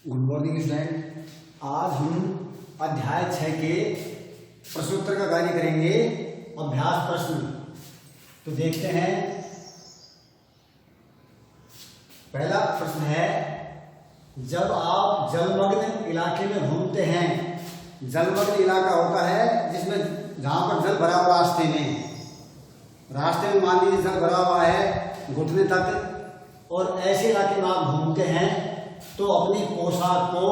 Good morning student. आज हम अध्याय 6 के प्रश्नोत्तर का कार्य करेंगे। अभ्यास प्रश्न तो देखते हैं। पहला प्रश्न है, जब आप जलमग्न इलाके में घूमते हैं। जलमग्न इलाका होता है जिसमें जहां पर जल भरा हुआ रास्ते में मान लीजिए जल भरा हुआ है घुटने तक, और ऐसे इलाके में आप घूमते हैं तो अपनी पोशाक को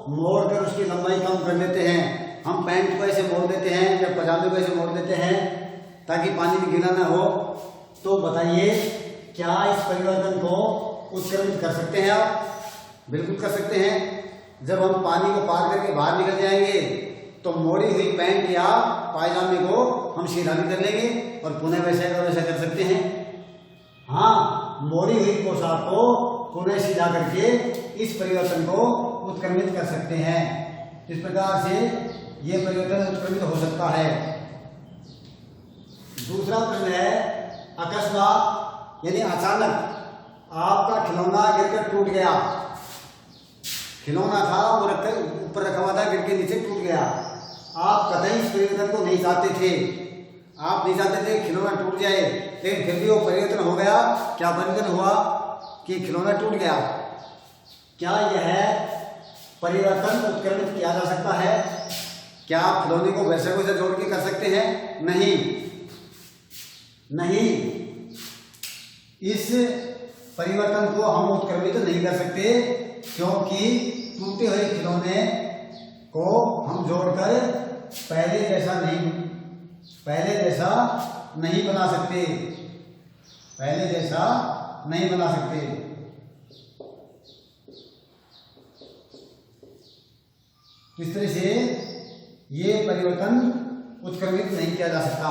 मोड़कर उसकी लंबाई कम कर लेते हैं। हम पैंट को ऐसे मोड़ देते हैं या पजामे को ऐसे मोड़ देते हैं ताकि पानी में गीला ना हो। तो बताइए, क्या इस परिवर्तन को उत्क्रमित कर सकते हैं आप? बिल्कुल कर सकते हैं। जब हम पानी को पार करके बाहर निकल जाएंगे तो मोड़ी हुई पैंट या पायजामे को हम सीधा भी कर लेंगे और पुनः वैसा का वैसा कर सकते हैं। हाँ, मोड़ी हुई पोशाक को पुनः सीधा करके इस परिवर्तन को उत्क्रमित कर सकते हैं। इस प्रकार से ये परिवर्तन उत्क्रमित हो सकता है। दूसरा प्रश्न है, अकस्मात यानी अचानक आपका खिलौना गिरकर टूट गया। खिलौना था वो ऊपर रखा हुआ था, गिर के नीचे टूट गया। आप कतई इस परिवर्तन को नहीं चाहते थे। आप नहीं चाहते थे खिलौना टूट जाए, लेकिन फिर भी वो परिवर्तन हो गया। क्या परिवर्तन हुआ कि खिलौना टूट गया। क्या यह परिवर्तन उत्क्रमित किया जा सकता है? क्या आप खिलौने को वैसे वैसे जोड़ के कर सकते हैं? नहीं, इस परिवर्तन को हम उत्क्रमित नहीं कर सकते, क्योंकि टूटे हुए खिलौने को हम जोड़कर पहले जैसा नहीं बना सकते। इस तरह से ये परिवर्तन उत्क्रमित नहीं किया जा सकता।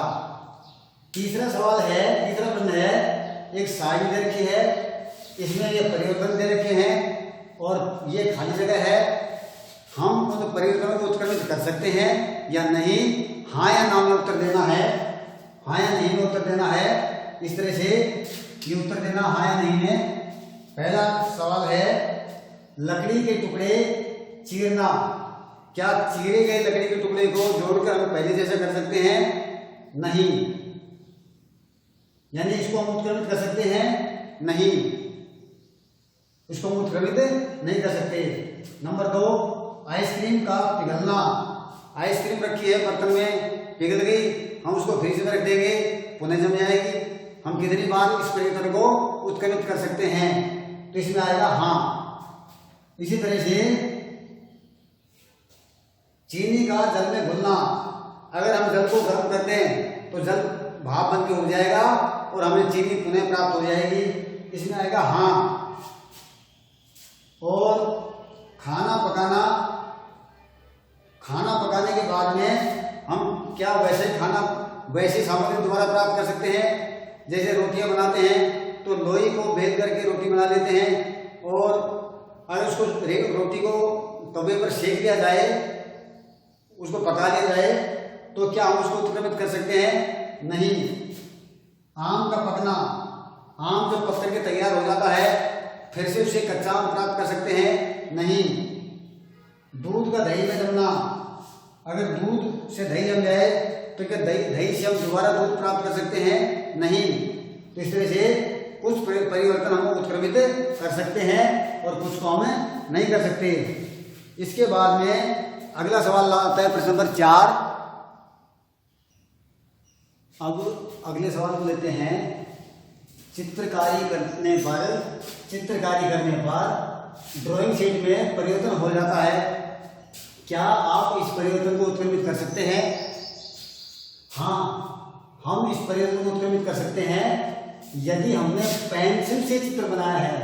तीसरा प्रश्न है, एक साइड दे रखी है, इसमें ये परिवर्तन दे रखे हैं और ये खाली जगह है। हम उन परिवर्तनों को उत्क्रमित कर सकते हैं या नहीं? हाँ या ना में उत्तर देना है। हाँ या नहीं में उत्तर देना है। इस तरह से ये उत्तर देना हाँ या नहीं में। पहला सवाल है, लकड़ी के टुकड़े चीरना। क्या चीरे गए लकड़ी के टुकड़े को जोड़कर हम पहले जैसा कर सकते हैं? नहीं, यानी इसको हम उत्क्रमित कर सकते हैं? नहीं, इसको हम उत्क्रमित नहीं कर सकते। नंबर 2, आइसक्रीम का पिघलना। आइसक्रीम रखी है बर्तन में, पिघल गई, हम उसको फ्रिज में रख देंगे, पुनः जम जाएगी। हम कितनी बार इस परिवर्तन को उत्क्रमित कर सकते हैं? तो इसमें आएगा हाँ। इसी तरह से चीनी का जल में घुलना। अगर हम जल को गर्म कर दें तो जल भाप बन के उड़ जाएगा और हमें चीनी पुनः प्राप्त हो जाएगी। इसमें आएगा हाँ। और खाना पकाने के बाद में हम क्या वैसे सामग्री दोबारा प्राप्त कर सकते हैं? जैसे रोटियां बनाते हैं तो लोई को बेल करके रोटी बना लेते हैं, और अगर उसको रोटी को तवे पर सेक लिया जाए, उसको पका लिया जाए, तो क्या हम उसको उत्क्रमित कर सकते हैं? नहीं। आम का पकना। आम जब पक करके तैयार हो जाता है फिर से उसे कच्चा आम प्राप्त कर सकते हैं? नहीं। दूध का दही में जमना। अगर दूध से दही जम जाए तो क्या दही से हम दोबारा दूध प्राप्त कर सकते हैं? नहीं। तो इस तरह से कुछ परिवर्तन हम उत्क्रमित कर सकते हैं और कुछ को हम नहीं कर सकते। इसके बाद में अगला सवाल आता है, प्रश्न नंबर 4। अब अगले सवाल को लेते हैं। चित्रकारी करने पर ड्राइंग शीट में परिवर्तन हो जाता है। क्या आप इस परिवर्तन को उत्क्रमित कर सकते हैं? हाँ, हम इस परिवर्तन को उत्क्रमित कर सकते हैं यदि हमने पेंसिल से चित्र बनाया है।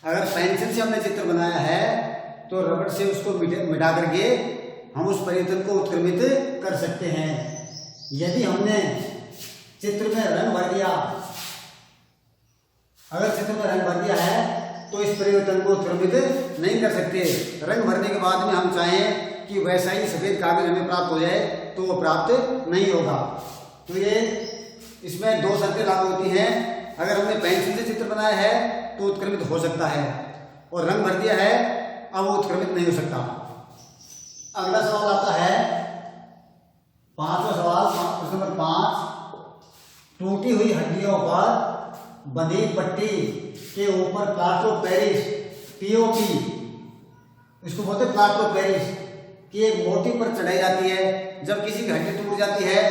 अगर पेंसिल से हमने चित्र बनाया है तो रबड़ से उसको मिटा करके हम उस परिवर्तन को उत्क्रमित कर सकते हैं। यदि हमने चित्र में रंग भर दिया, है तो इस परिवर्तन को उत्क्रमित नहीं कर सकते। रंग भरने के बाद में हम चाहें कि वैसा ही सफेद कागज हमें प्राप्त हो जाए तो वो प्राप्त नहीं होगा। तो ये इसमें 2 शर्तें लागू होती हैं। अगर हमने पेंसिल से चित्र बनाया है तो उत्क्रमित हो सकता है, और रंग भर दिया है अब वो उत्क्रमित नहीं हो सकता। अगला सवाल आता है 5वां सवाल, प्रश्न नंबर 5। टूटी हुई हड्डियों पर बंधी पट्टी के ऊपर प्लास्टर ऑफ पेरिस पीओपी, इसको बोलते हैं प्लास्टर ऑफ पेरिस की एक मोटी पर चढ़ाई जाती है। जब किसी की हड्डी टूट जाती है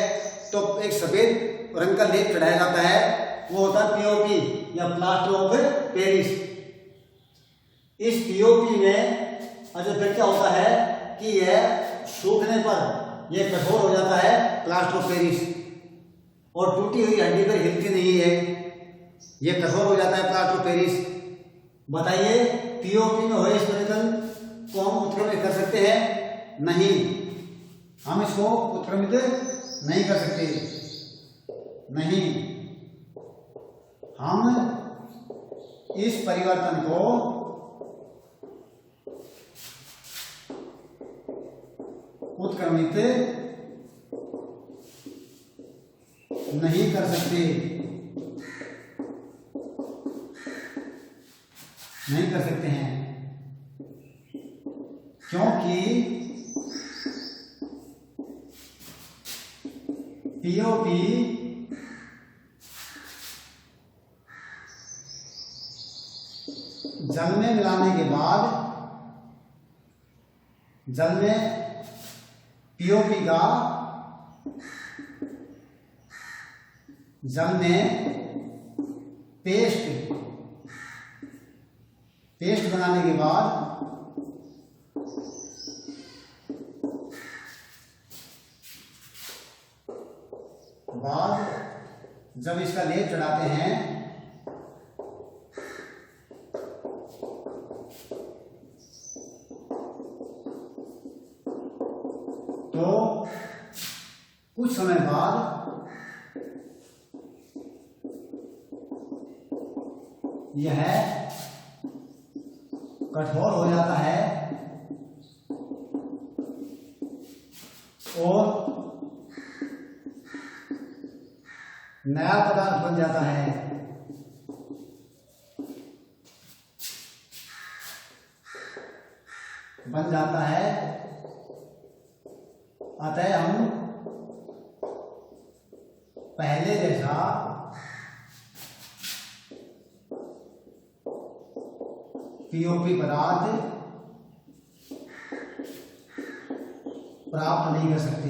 तो एक सफेद रंग का लेप चढ़ाया जाता है, वो होता है पीओपी या प्लास्टर ऑफ पेरिस। इस पीओपी में अगर फिर क्या होता है कि यह सूखने पर यह कठोर हो जाता है प्लास्टर ऑफ पेरिस, और टूटी हुई हड्डी पर हिलती नहीं है, यह कठोर हो जाता है प्लास्टर ऑफ पेरिस। बताइए पीओपी में हुए इस परिवर्तन को हम उत्क्रमित कर सकते हैं? नहीं, हम इसको उत्क्रमित नहीं कर सकते। नहीं, हम इस परिवर्तन को उत्क्रमित नहीं कर सकते, नहीं कर सकते हैं, क्योंकि पीओपी जल में मिलाने के बाद, जल में पीओपी का जल में पेस्ट बनाने के बाद जब इसका लेप चढ़ाते हैं तो कुछ समय बाद यह कठोर हो जाता है और नया पदार्थ बन जाता है। अतः हम पहले जैसा पीओपी पदार्थ प्राप्त नहीं कर सकते।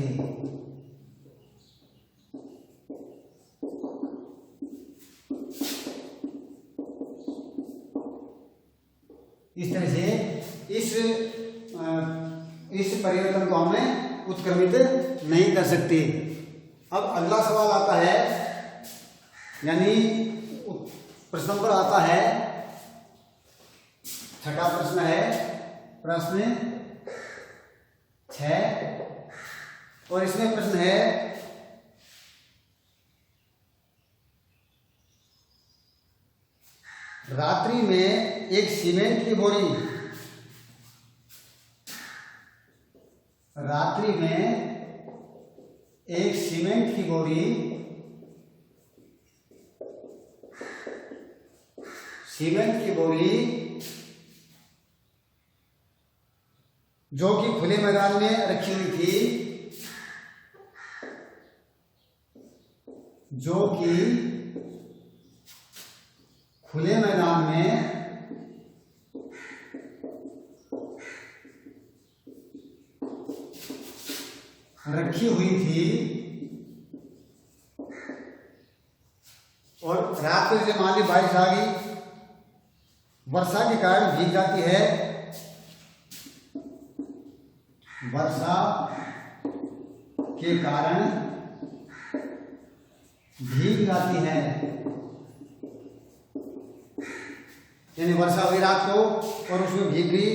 इस तरह से इस परिवर्तन को हमें उत्क्रमित नहीं कर सकते। अब अगला सवाल आता है, यानी प्रश्न नंबर आता है, छठा प्रश्न है, प्रश्न 6, और इसमें प्रश्न है रात्रि में एक सीमेंट की बोरी, रात्रि में एक सीमेंट की बोरी जो कि खुले मैदान में रखी हुई थी, जो कि खुले मैदान में रखी हुई थी, और रात को जैसे मान ली बारिश आ गई, वर्षा के कारण भीग जाती है, वर्षा के कारण भीग जाती है, यानी वर्षा हुई रात को और उसमें भीग गई।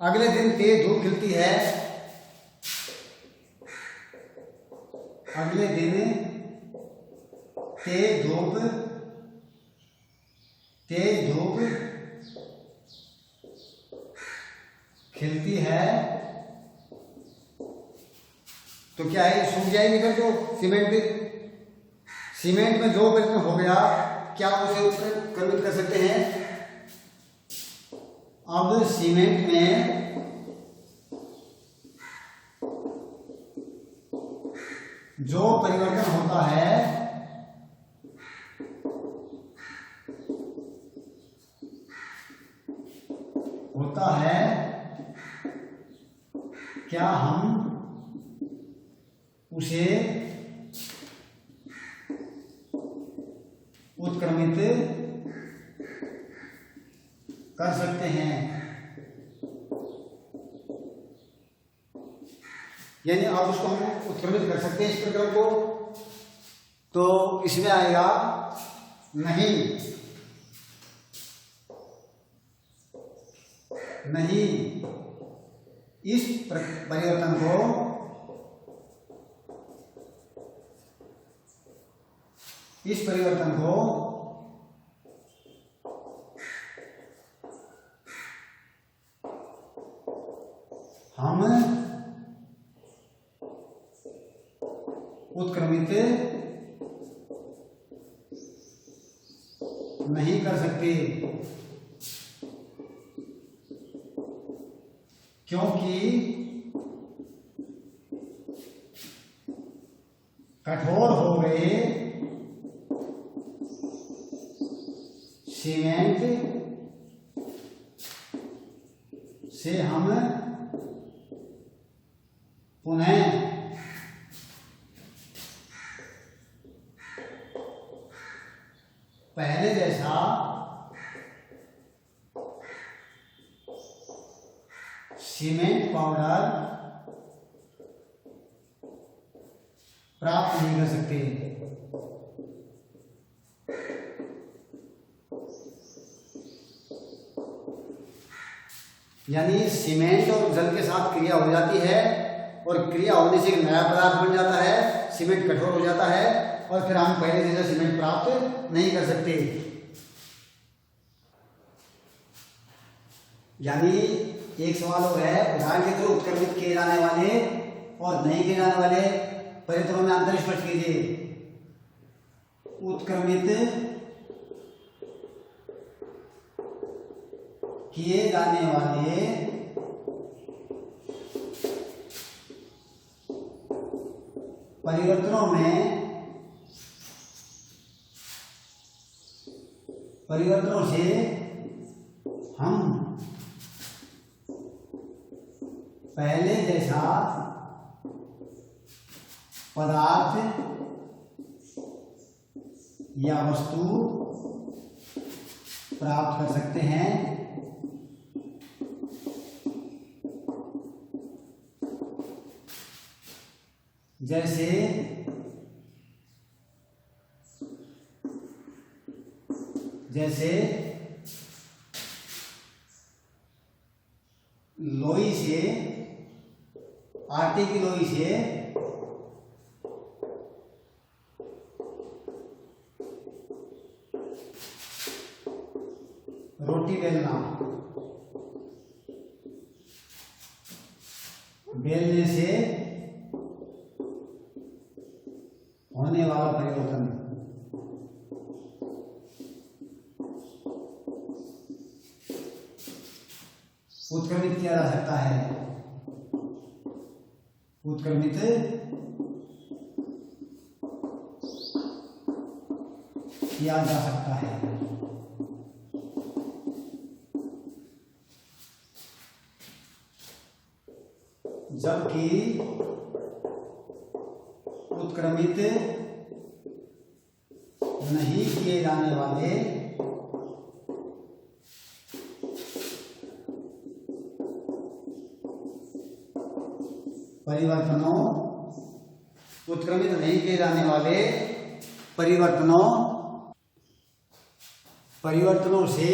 अगले दिन तेज धूप खिलती है, अगले दिन तेज धूप खिलती है, तो क्या है, सूख जाएगी। फिर जो सीमेंट में जो परिवर्तन हो गया, क्या उसे उत्क्रमित कर सकते हैं? अब सीमेंट में जो परिवर्तन होता है क्या हम उसे उत्क्रमित कर सकते हैं? यानी आप उसको हम उत्क्रमित कर सकते हैं इस प्रक्रम को, तो इसमें आएगा नहीं, नहीं इस परिवर्तन को हम उत्क्रमित नहीं कर सकते, क्योंकि कठोर हो गए सीमेंट से हम पुनः पहले जैसा सीमेंट पाउडर प्राप्त नहीं कर सकते। यानी सीमेंट और जल के साथ क्रिया हो जाती है और क्रिया होने से एक नया पदार्थ बन जाता है, सीमेंट कठोर हो जाता है और फिर हम पहले जैसा सीमेंट प्राप्त नहीं कर सकते। यानी एक सवाल और है, उदाहरण के थ्रू उत्क्रमित किए जाने वाले और नहीं किए जाने वाले परिवर्तनों में अंतर स्पष्ट कीजिए। उत्क्रमित किए जाने वाले परिवर्तनों से हम पहले जैसा पदार्थ या वस्तु प्राप्त कर सकते हैं। जैसे लोई से, आटे की लोई से रोटी बेलना, बेलने से होने वाला परिवर्तन। उत्क्रमित किया जा सकता है, उत्क्रमित किया जा सकता है। जबकि उत्क्रमित नहीं किए जाने वाले परिवर्तनों, उत्क्रमित नहीं किए जाने वाले परिवर्तनों से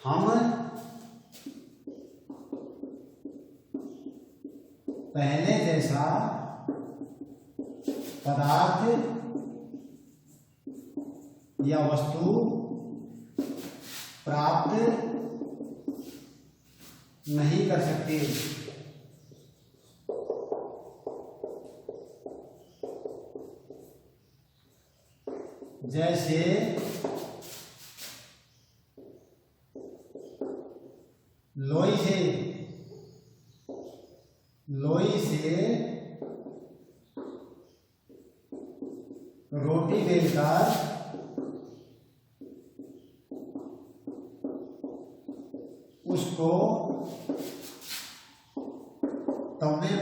हम पहले जैसा पदार्थ या वस्तु प्राप्त नहीं कर सकते। जैसे लोई से रोटी बेलकर उसको तवे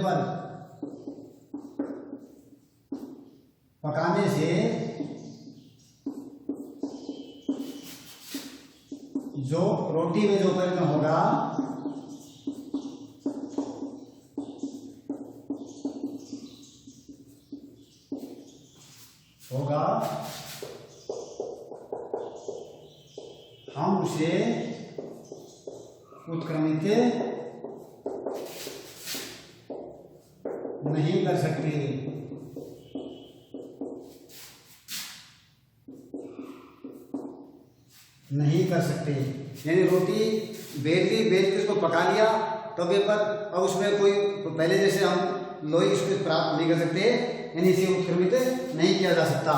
पर पकाने से जो रोटी में जो परिवर्तन होगा हम उसे उत्क्रमित नहीं कर सकते। यानी रोटी बेल के उसको पका लिया तवे पर, और उसमें कोई पहले जैसे हम लोई उसको प्राप्त नहीं कर सकते, यानी इसे उत्क्रमित नहीं किया जा सकता।